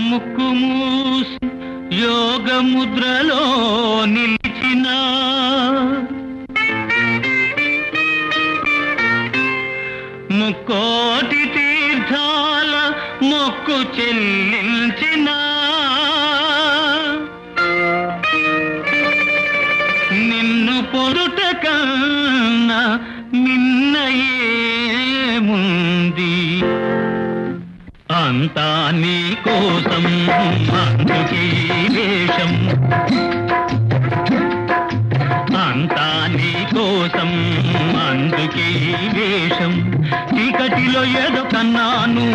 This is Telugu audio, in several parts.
ముక్కు మూసి యోగ ముద్రలో నిలిచిన ముక్కోటి తీర్థాల మొక్కు చెల్లించిన నిన్ను పొరుట కన్నా నిన్నయేముంది అంతా నీ కోసం అందుకే వేషం అంతా నీ కోసం అందుకే వేషం చీకటిలో ఏదో కన్నాను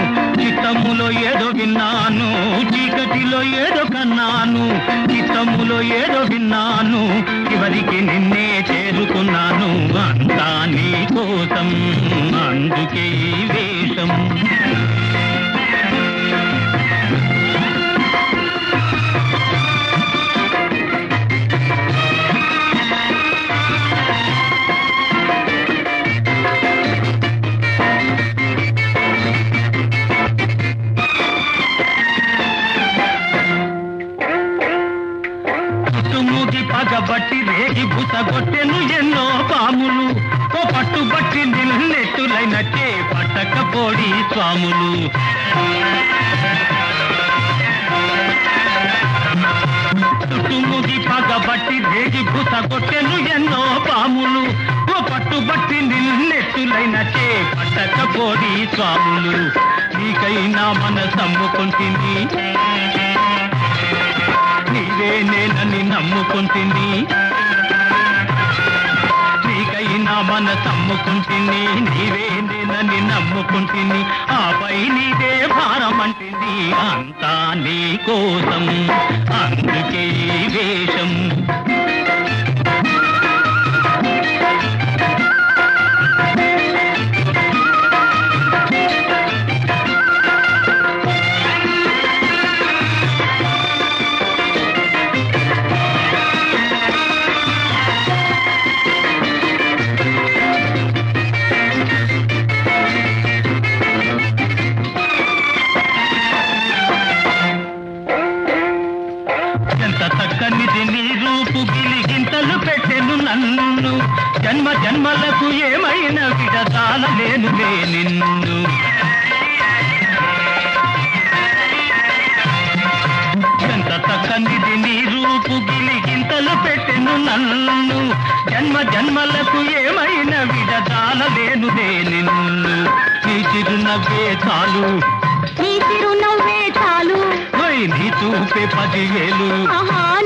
చిత్తములో ఏదో విన్నాను చీకటిలో ఏదో కన్నాను చిత్తములో ఏదో విన్నాను చివరికి నిన్నే చేరుకున్నాను అంతా నీ కోసం అందుకే వేషం పగబట్టి రేగి బుసగొట్టెను ఎన్నో పాములు ఓ పట్టుబట్టి నిన్నెట్టులైనట్టే పట్టకపోడి స్వాములు చుట్టుముగి పగబట్టి రేగి బుసగొట్టెను ఎన్నో పాములు ఓ పట్టుబట్టి నిన్నెట్టులైనట్టే పట్టకపోడి స్వాములు నీకైనా మనసమ్ముకుంటుంది నీవే నేనని నమ్ముకుంటుంది నీకైనా మనసమ్ముకుంటుంది నీవే నేనని నమ్ముకుంటుంది ఆపై నీదే భారమంటుంది అంతా నీ కోసం అందుకే వేషం చక్కనిది నీ రూపు గిలిగింతలు పెట్టెను నన్ను జన్మ జన్మలకు ఏమైనా విడతాలలేనులే నిన్ను ఎంత చక్కనిది నీ రూపు గిలిగింతలు పెట్టెను నన్ను జన్మ జన్మలకు ఏమైనా విడతాలలేనులే నిన్ను నీ చిరునవ్వే చాలు నీ చిరునవ్వే చాలు నీ చూపే 10,000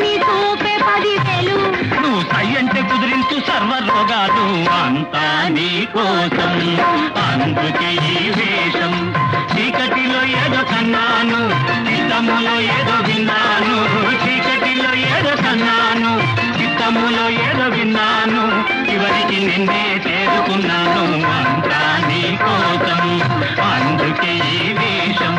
నీ చూపే 10,000 నువ్వు సయ్యంటే కుదిరించు సర్వరోగాలు అంతా నీ కోసం అందుకే ఈ వేషం చీకటిలో ఏదో కన్నాను చిత్తములో ఏదో విన్నాను చీకటిలో ఏదో కన్నాను చిత్తములో ఏదో విన్నాను చివరికి నిన్నే చేరుకున్నాను అంతా నీ కోసం అందుకే ఈ వేషం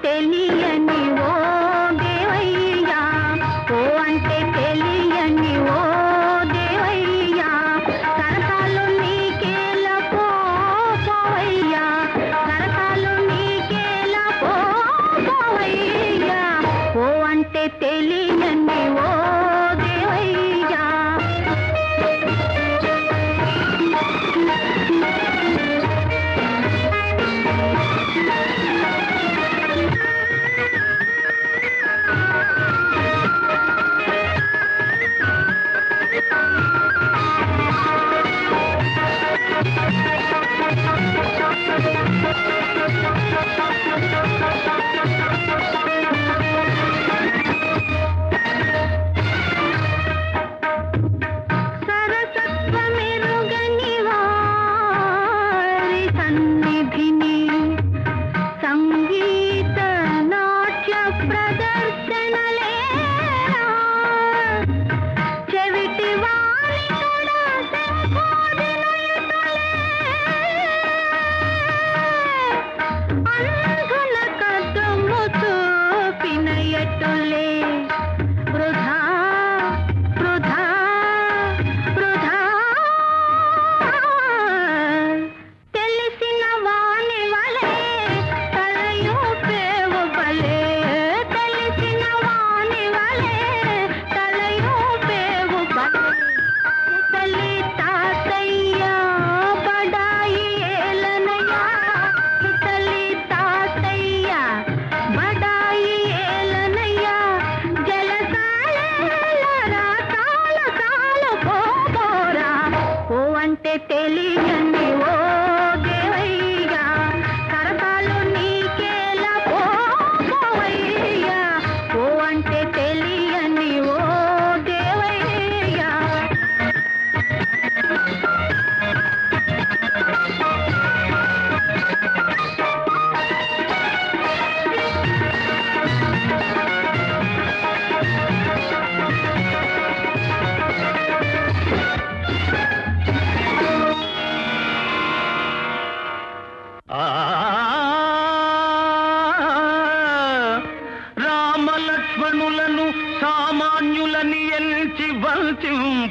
తెలియని ఓ దేవయ్యా ఓ అంటే తెలియని ఓ దేవయ్యా సరసాలు నీకేలా పోవయ్యా సరసాలు నీకేలా పోవయ్యా ఓ అంటే తెలియని ఓ దేవయ్యా సరసత్వమెరుగని వారి సన్ని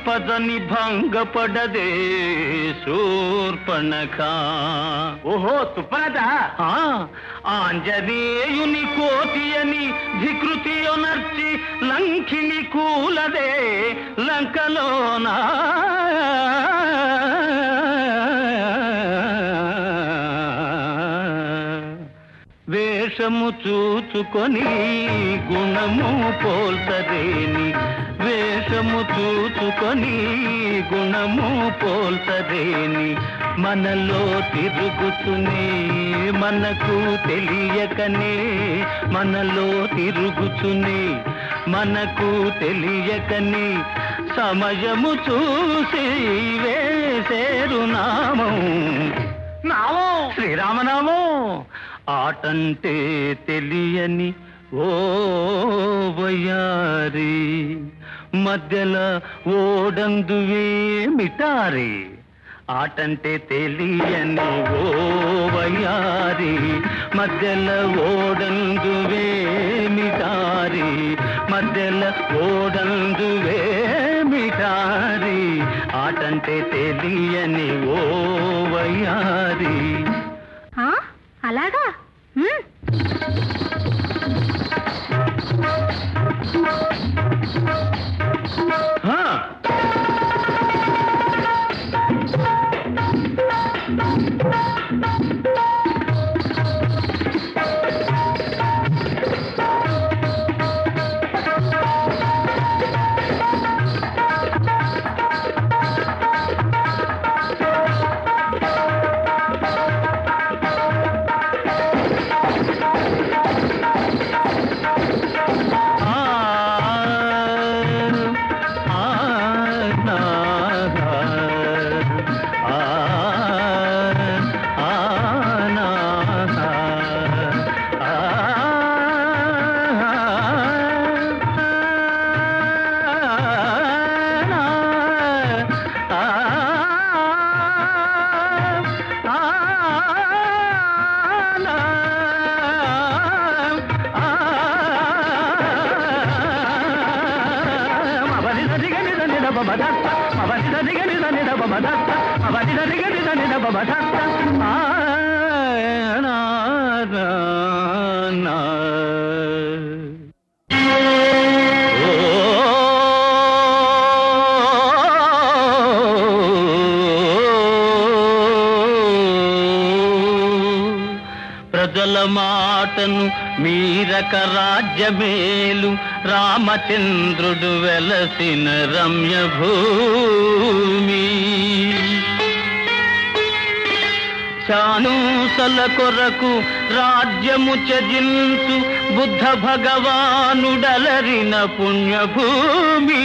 పదని భంగపడదే శూర్పణఖ. ఓహో తుప్పనద. ఆంజనేయుని కోతి అని ధికృతియొనర్చి లంకిని కూలదే లంకలోనా. వేషము చూచుకొని గుణము పోల్తరేని, వేషము చూచుకొని గుణము పోల్తరేని, మనలో తిరుగుతునే మనకు తెలియకనే, మనలో తిరుగుతునే మనకు తెలియకనే, సమయము చూసి వేసేరు నామం. నామం శ్రీరామనామం. ఆటంటే తెలియని ఓ వయ్యారి, మధ్యల ఓడందువే మిటారి. ఆటంటే తెలియని ఓ వయ్యారి, మధ్యల ఓడందువే మిటారి, మధ్యల ఓడందువే మిటారి. ఆటంటే తెలియని ఓ వయ్యారి. అలాగా. ప్రజల మాటను మీరక రాజ్యమేలు రామచంద్రుడు వెలసిన రమ్య భూమి. శానూసల కొరకు రాజ్యము త్యజించు బుద్ధ భగవానుడలరిన పుణ్యభూమి.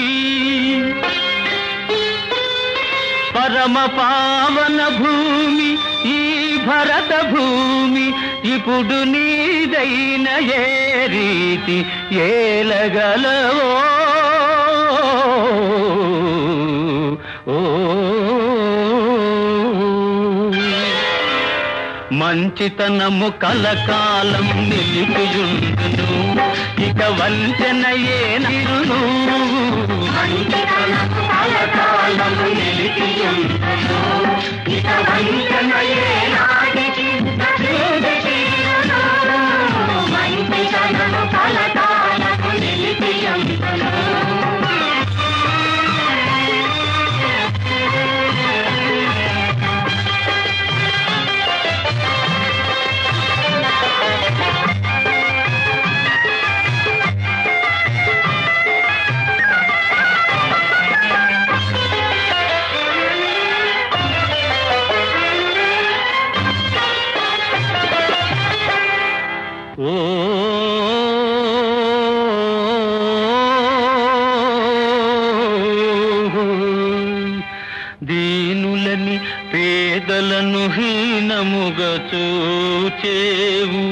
పరమ పావన భూమి ఈ భరత భూమి, ఇప్పుడు నీదైన ఏ రీతి ఏలగలవో. మంచితనము కలకాలం నిలిపియుండును, ఇక వంచన ఏ నిరును. మంచితనము కలకాలం నిలిపియుండును, ఇక వంచన ఏ నాటికి తీరును. మంచితనము కలకాలం నిలిపియుండును. దీనులని పేదలను హీనముగా చూచేవు,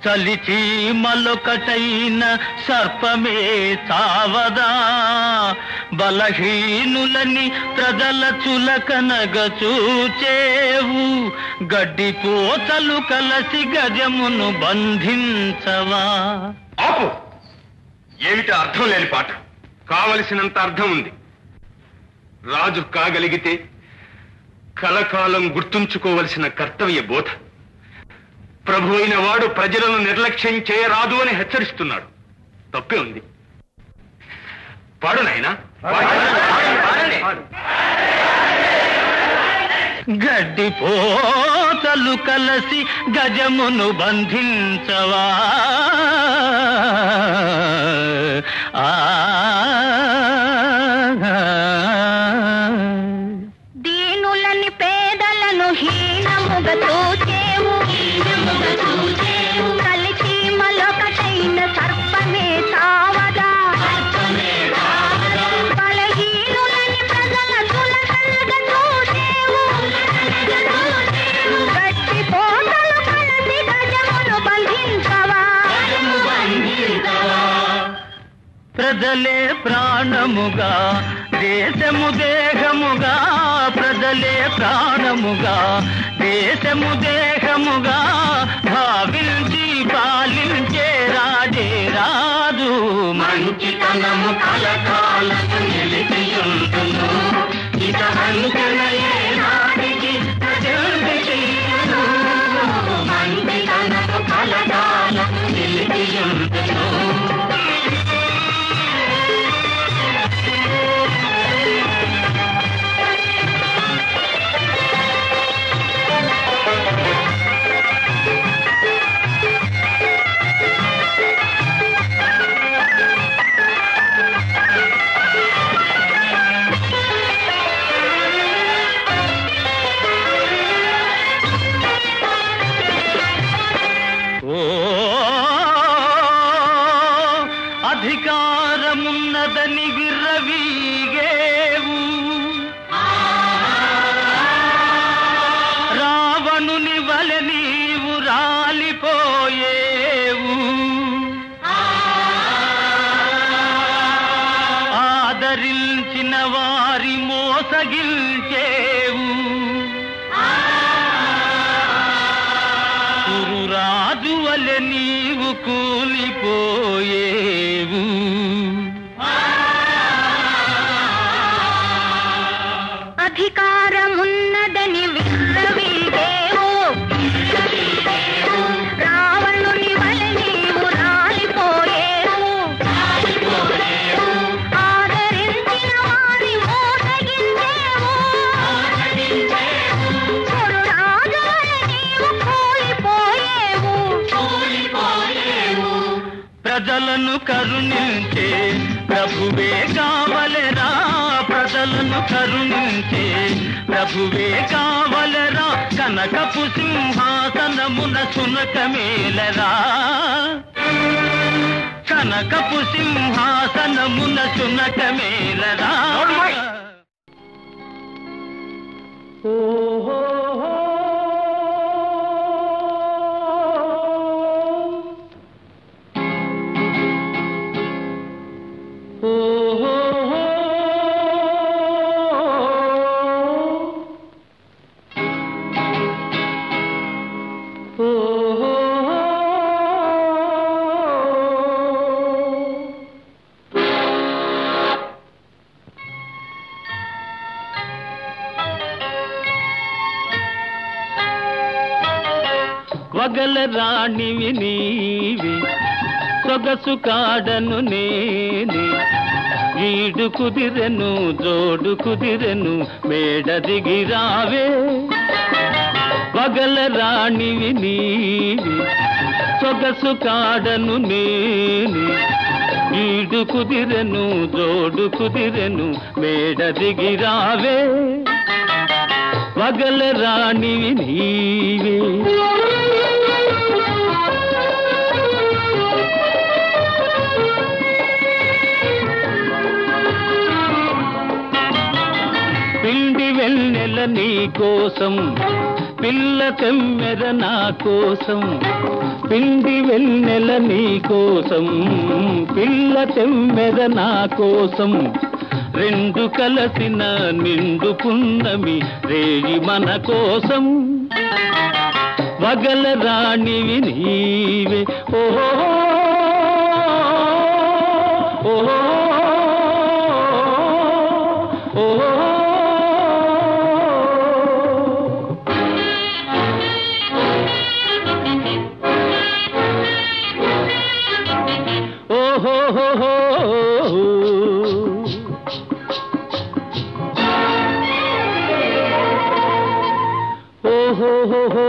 చలిచి మలొకటైన సర్పమే చావదా. బలహీనులని ప్రజల చులకనగా చూచేవు, గడ్డి పోతలు కలసి గజమును బంధించవా. ఆపు! ఏమిటి అర్థం లేని పాట? కావలసినంత అర్థం ఉంది. రాజు కాగలిగితే కలకాలం గుర్తుంచుకోవలసిన కర్తవ్య బోధ. ప్రభు అయిన వాడు ప్రజలను నిర్లక్ష్యం చేయరాదు అని హెచ్చరిస్తున్నాడు. తప్పే ఉంది. పాడు నాయనా. గడ్డి పోతలు కలసి గజమును బంధించవా దీనులని పేదలను హీనముగా తోచేవు కలిసి మలొకటైన సర్పమే తావదా బలహీనులని ప్రజల తులకలుగా చూసేవు గట్టి పోతలు కలిసి గజమును బంధించవా ప్రజలే ప్రాణముగా దేశము దేహముగా ప్రజలే ప్రాణముగా దేశము దేహముగా భావించి పాలించే రాజే రాజు మంచితనము కలకాలము నిలిచియుండును ఇతమంతనయే నాటికి ప్రజల్ని చెయ్యును మంచితనము కలకాలము నిలిచియుండును అధికారమున్నదని విర్రవీగేవు రావణుని వలె నీవు రాలిపోయేవు ఆదరించిన వారి మోసగిల్చేవు రాజు వలె నీవు కూలిపోయేవు అధికారమున్నదని విర్రవీగేవు రావణుని వలె నీవు రాలిపోయేవు ఆదరించిన వారి మోసగించేవు రాజు వలె నీవు కూలిపోయేవు ప్రజలను కరుణించే ప్రభువే కావలెరా ప్రజలను కరుణించే ప్రభువే కావలెరా కనకపు సింహాసనమున సునకమేలరా కనకపు సింహాసనమున సునకమేలరా ఓహో వగల రాణివి నీవి సొగసు కాడను నేనే ఈడు కుదిరెను జోడు కుదిరెను మేడ దిగి రావే వగల రాణివి నీవి సొగసు కాడను నేనే ఈడు కుదిరెను జోడు కుదిరెను మేడ దిగి రావే వగల రాణివి నీవే పిండి వెన్నెల నీ కోసం పిల్ల తెమ్మెర నా కోసం పిండి వెన్నెల నీ కోసం పిల్ల తెమ్మెర నా కోసం రెండు కలసిన నిండు పున్నమి రేయి మన కోసం వగల రాణివి నీవే ఓహో ఓహో ఓహో ఓహో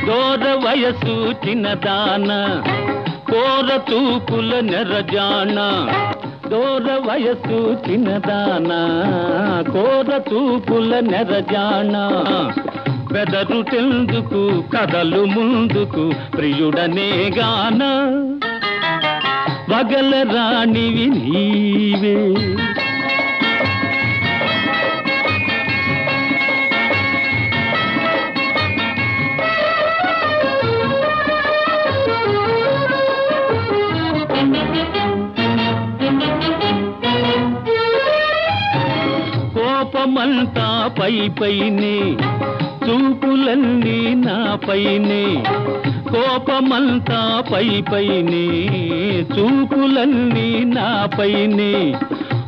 దూర వయసు చిన్నదాన కోర తూపుల నెరజాన దూర వయసు చిన్నదాన కోర తూపుల నెరజాన బెదరుటెందుకు కదలు ముందుకు ప్రియుడనే గాన వగల రాణివి నీవే కోపమంతా పై పైనే చూపులన్నీ నా పైనే కోపమంతా పై పైనే చూపులన్నీ నా పైనే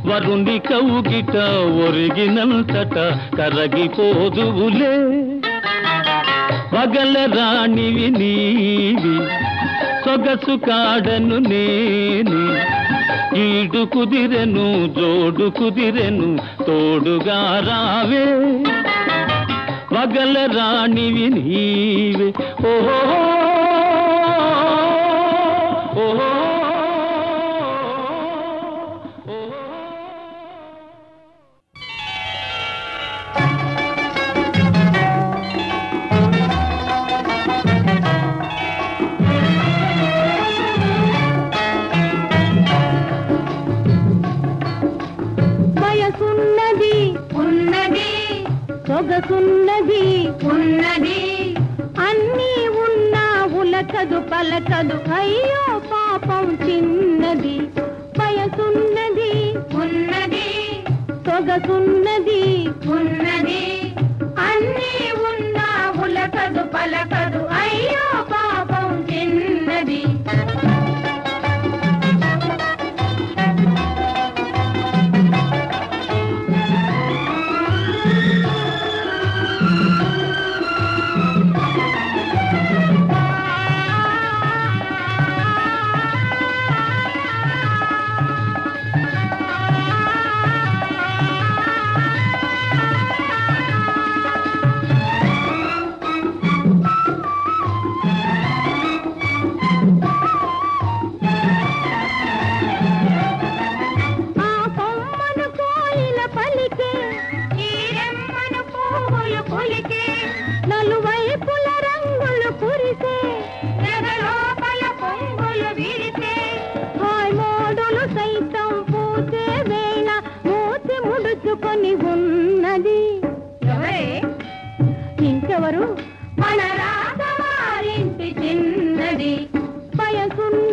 వరుణి కౌగిట ఒరిగినంతట కరగిపోదువులే వగల రాణివి నీవి సొగసు కాడను నేను ఈడు కుదిరెను జోడు కుదిరెను తోడుగా రావే వగల రాణివి నీవే ఓహో ఓహో సొగసున్నది ఉన్నది అన్నీ ఉన్నా ఉలకదు పలకదు అయ్యో పాపం చిన్నది వయసున్నది ఉన్నది సొగసున్నది ఉన్నది అన్నీ ఉన్నా ఉలకదు పలకదు అయ్యో పాపం చిన్నది నలువైపుల రంగులు కురిసే లోపల పొంగులు విరిసే మోడులు సైతం పూసే వేళ మూతి ముడుచుకొని ఉన్నది ఇంకెవరు మన రాధవారింటి చిన్నది వయసున్న